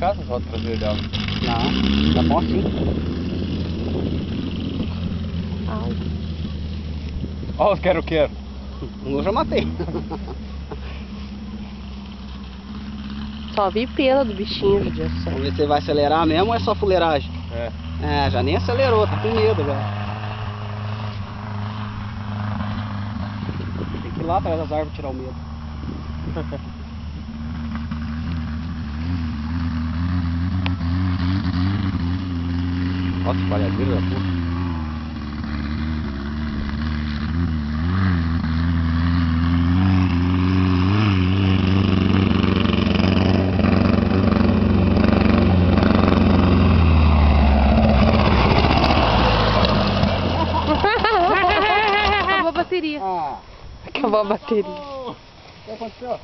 trocar essas rodas traseiras dela? Não, tá bom assim. Ó os quero-quero. Eu já matei. Só vi pelo do bichinho, judiação. Vamos ver se ele vai acelerar mesmo ou é só fuleiragem. É, já nem acelerou, tá com medo já. Tem que ir lá atrás das árvores tirar o medo. Nossa, espalhadeira da puta. Acabou a bateria. Ah, Acabou a bateria. o que aconteceu?